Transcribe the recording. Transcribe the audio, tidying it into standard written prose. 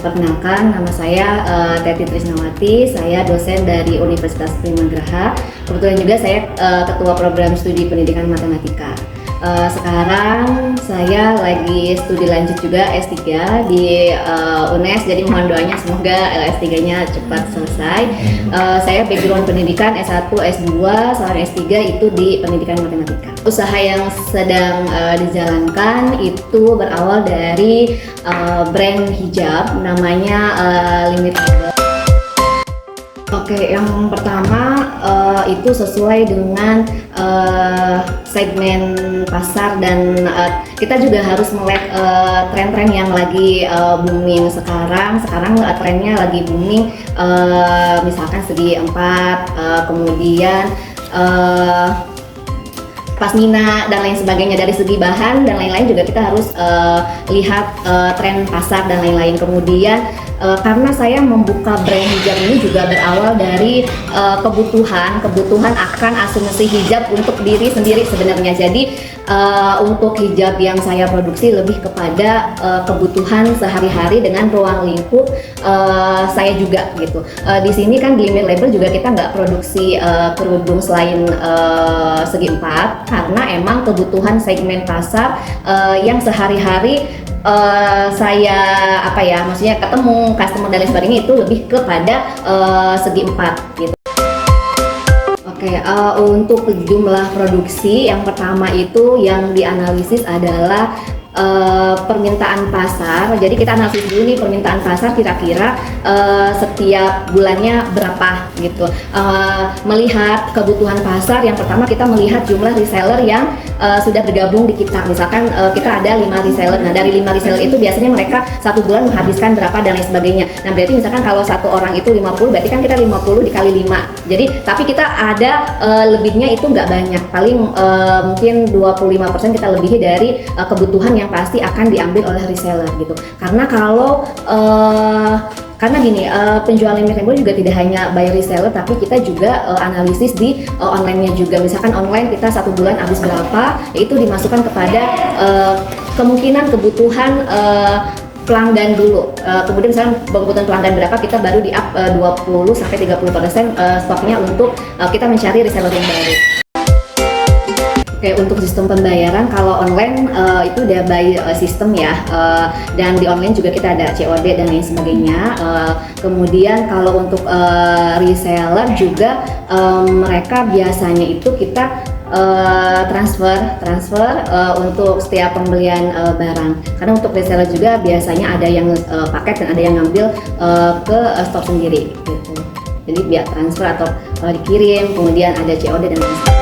Perkenalkan, nama saya Teti Trisnawati, saya dosen dari Universitas Primagraha. Kebetulan juga saya Ketua Program Studi Pendidikan Matematika. Sekarang saya lagi studi lanjut juga S3 di UNES, jadi mohon doanya semoga S3-nya cepat selesai. Saya background pendidikan S1, S2, sekarang S3 itu di pendidikan matematika. Usaha yang sedang dijalankan itu berawal dari brand hijab namanya Limit Label. Oke, yang pertama itu sesuai dengan segmen pasar dan kita juga harus melihat tren-tren yang lagi booming sekarang. Sekarang trennya lagi booming, misalkan segi 4, kemudian pasmina dan lain sebagainya. Dari segi bahan dan lain-lain juga kita harus lihat tren pasar dan lain-lain. Kemudian karena saya membuka brand hijab ini juga berawal dari kebutuhan akan asumsi hijab untuk diri sendiri sebenarnya. Jadi untuk hijab yang saya produksi lebih kepada kebutuhan sehari-hari dengan ruang lingkup saya juga gitu. Di sini kan di Limit Label juga kita nggak produksi kerudung selain segi 4 karena emang kebutuhan segmen pasar yang sehari-hari saya maksudnya ketemu customer dan lain sebagainya itu lebih kepada segi 4 gitu. Oke, untuk jumlah produksi yang pertama itu yang dianalisis adalah permintaan pasar. Jadi kita analisis dulu nih permintaan pasar kira-kira setiap bulannya berapa gitu. Melihat kebutuhan pasar, yang pertama kita melihat jumlah reseller yang sudah bergabung di kita. Misalkan kita ada 5 reseller. Nah, dari 5 reseller itu biasanya mereka satu bulan menghabiskan berapa dan lain sebagainya. Nah, berarti misalkan kalau satu orang itu 50, berarti kan kita 50 dikali 5. Jadi, tapi kita ada lebihnya itu nggak banyak. Paling mungkin 25% kita lebihi dari kebutuhan yang pasti akan diambil oleh reseller gitu. Karena kalau karena gini, penjualan Limit Label juga tidak hanya by reseller, tapi kita juga analisis di online-nya juga. Misalkan online kita satu bulan habis berapa, itu dimasukkan kepada kemungkinan kebutuhan pelanggan dulu. Kemudian misalkan kebutuhan pelanggan berapa, kita baru di up 20-30% stoknya untuk kita mencari reseller yang baru. Oke, untuk sistem pembayaran kalau online itu udah by sistem ya, dan di online juga kita ada COD dan lain sebagainya. Kemudian kalau untuk reseller juga mereka biasanya itu kita transfer untuk setiap pembelian barang. Karena untuk reseller juga biasanya ada yang paket dan ada yang ngambil ke store sendiri gitu. Jadi biar transfer atau dikirim, kemudian ada COD dan lain sebagainya.